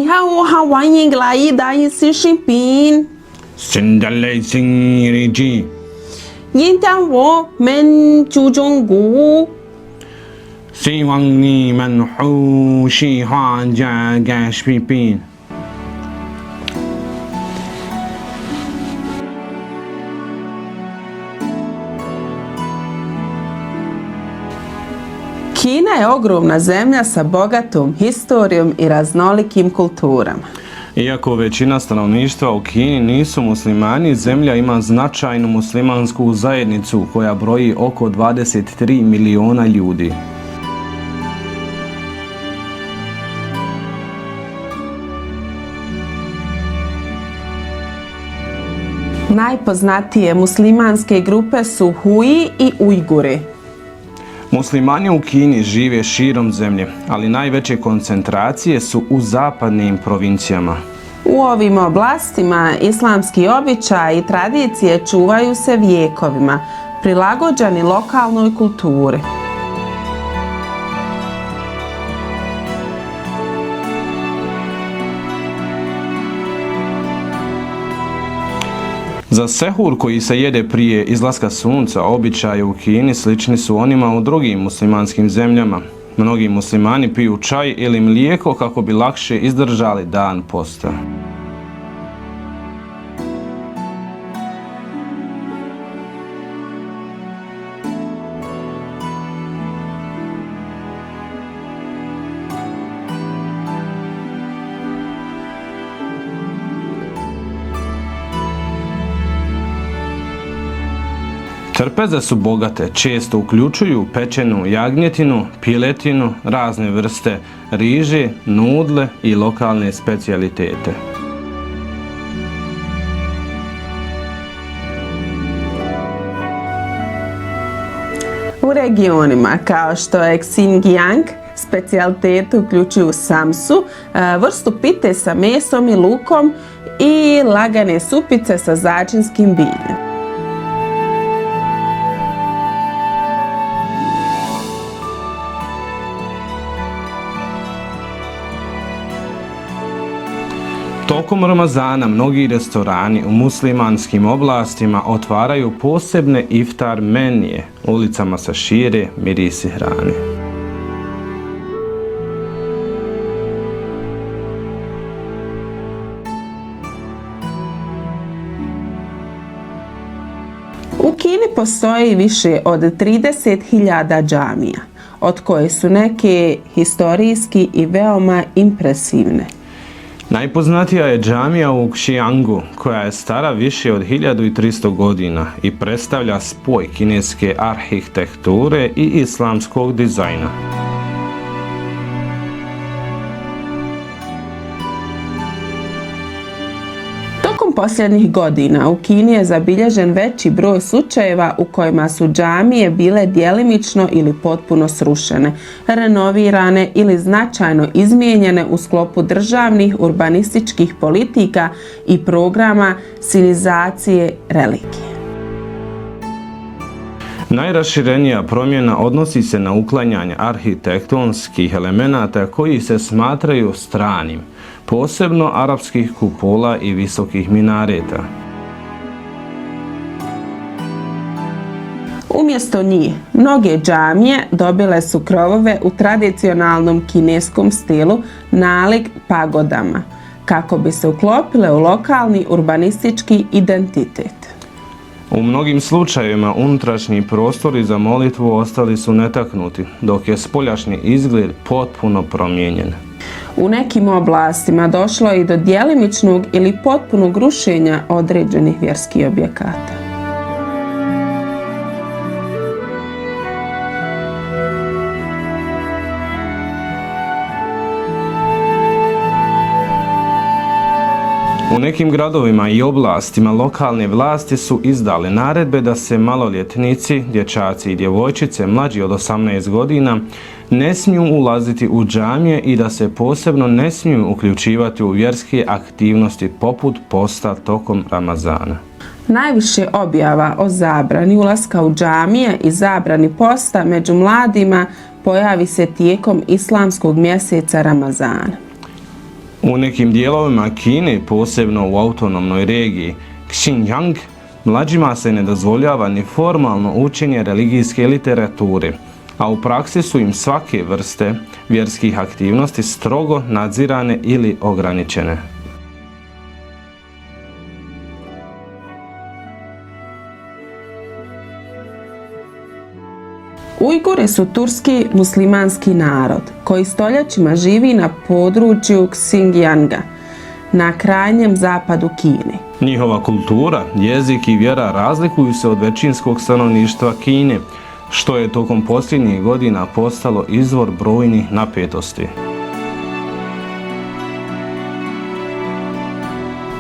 好欢迎来到视频。现在来新日记，今天我们注重古。希望你们会喜欢这个视频。Kina je ogromna zemlja sa bogatom historijom i raznolikim kulturama. Iako većina stanovništva u Kini nisu muslimani, zemlja ima značajnu muslimansku zajednicu koja broji oko 23 miliona ljudi. Najpoznatije muslimanske grupe su Hui i Ujguri. Muslimani u Kini žive širom zemlje, ali najveće koncentracije su u zapadnim provincijama. U ovim oblastima islamski običaji i tradicije čuvaju se vijekovima, prilagođeni lokalnoj kulturi. Za sehur koji se jede prije izlaska sunca, običaje u Kini slični su onima u drugim muslimanskim zemljama. Mnogi muslimani piju čaj ili mlijeko kako bi lakše izdržali dan posta. Trpeze su bogate, često uključuju pečenu jagnjetinu, piletinu, razne vrste riže, nudle i lokalne specijalitete. U regionima kao što je Xinjiang, specijalitete uključuju samsu, vrstu pite sa mesom i lukom i lagane supice sa začinskim biljem. Tokom Ramazana mnogi restorani u muslimanskim oblastima otvaraju posebne iftar menije, ulicama se šire mirisi hrane. U Kini postoji više od 30.000 džamija, od koje su neke historijski i veoma impresivne. Najpoznatija je džamija u Xiangu, koja je stara više od 1300 godina i predstavlja spoj kineske arhitekture i islamskog dizajna. Tokom posljednjih godina u Kini je zabilježen veći broj slučajeva u kojima su džamije bile djelimično ili potpuno srušene, renovirane ili značajno izmijenjene u sklopu državnih urbanističkih politika i programa sinizacije religije. Najraširenija promjena odnosi se na uklanjanje arhitektonskih elemenata koji se smatraju stranim, posebno arapskih kupola i visokih minareta. Umjesto njih, mnoge džamije dobile su krovove u tradicionalnom kineskom stilu nalik pagodama, kako bi se uklopile u lokalni urbanistički identitet. U mnogim slučajevima unutrašnji prostori za molitvu ostali su netaknuti, dok je spoljašnji izgled potpuno promijenjen. U nekim oblastima došlo je i do djelimičnog ili potpunog rušenja određenih vjerskih objekata. U nekim gradovima i oblastima lokalne vlasti su izdale naredbe da se maloljetnici, dječaci i djevojčice mlađi od 18 godina ne smiju ulaziti u džamije i da se posebno ne smiju uključivati u vjerske aktivnosti poput posta tokom Ramazana. Najviše objava o zabrani ulaska u džamije i zabrani posta među mladima pojavi se tijekom islamskog mjeseca Ramazana. U nekim dijelovima Kine, posebno u autonomnoj regiji Xinjiang, mlađima se ne dozvoljava ni formalno učenje religijske literature, a u praksi su im svake vrste vjerskih aktivnosti strogo nadzirane ili ograničene. Ujguri su turski muslimanski narod koji stoljećima živi na području Xinjianga, na krajnjem zapadu Kine. Njihova kultura, jezik i vjera razlikuju se od većinskog stanovništva Kine, što je tokom posljednjih godina postalo izvor brojnih napetosti.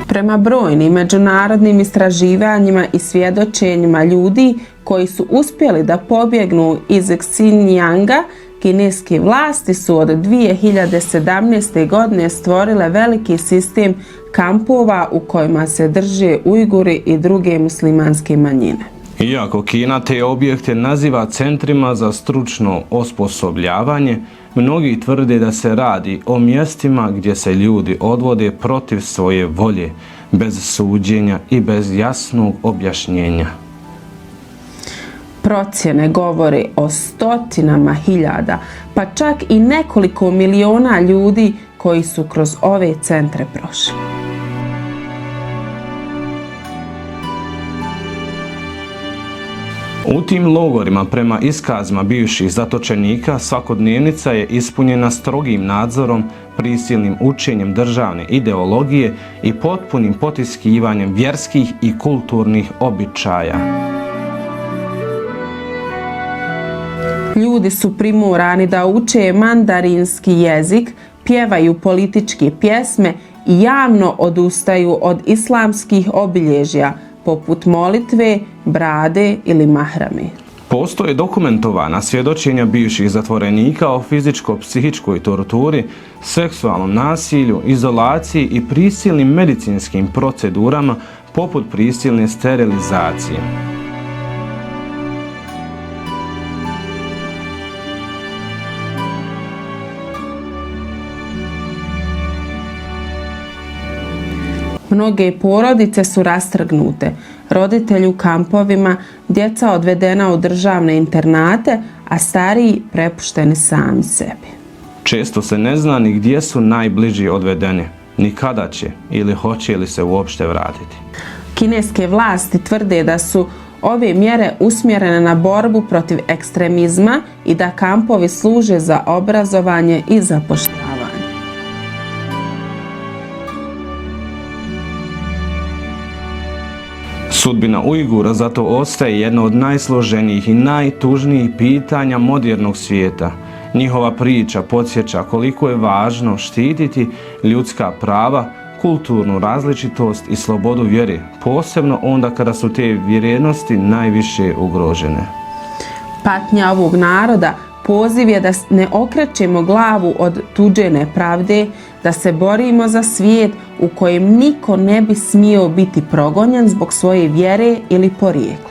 Prema brojnim međunarodnim istraživanjima i svjedočenjima ljudi koji su uspjeli da pobjegnu iz Xinjianga, kineske vlasti su od 2017. godine stvorile veliki sistem kampova u kojima se drže Ujguri i druge muslimanske manjine. Iako Kina te objekte naziva centrima za stručno osposobljavanje, mnogi tvrde da se radi o mjestima gdje se ljudi odvode protiv svoje volje, bez suđenja i bez jasnog objašnjenja. Procjene govore o stotinama hiljada, pa čak i nekoliko miliona ljudi koji su kroz ove centre prošli. U tim logorima, prema iskazima bivših zatočenika, svakodnevnica je ispunjena strogim nadzorom, prisilnim učenjem državne ideologije i potpunim potiskivanjem vjerskih i kulturnih običaja. Ljudi su primorani da uče mandarinski jezik, pjevaju političke pjesme i javno odustaju od islamskih obilježja, poput molitve, brade ili mahrame. Postoje dokumentovana svjedočenja bivših zatvorenika o fizičko-psihičkoj torturi, seksualnom nasilju, izolaciji i prisilnim medicinskim procedurama poput prisilne sterilizacije. Mnoge porodice su rastrgnute, roditelji u kampovima, djeca odvedena u državne internate, a stariji prepušteni sami sebi. Često se ne zna ni gdje su najbliži odvedeni, ni kada će ili hoće li se uopšte vratiti. Kineske vlasti tvrde da su ove mjere usmjerene na borbu protiv ekstremizma i da kampovi služe za obrazovanje i zapošljavanje. Sudbina Ujgura zato ostaje jedno od najsloženijih i najtužnijih pitanja modernog svijeta. Njihova priča podsjeća koliko je važno štititi ljudska prava, kulturnu različitost i slobodu vjere, posebno onda kada su te vrijednosti najviše ugrožene. Patnja ovog naroda poziv je da ne okrećemo glavu od tuđe nepravde, da se borimo za svijet u kojem niko ne bi smio biti progonjen zbog svoje vjere ili porijekla.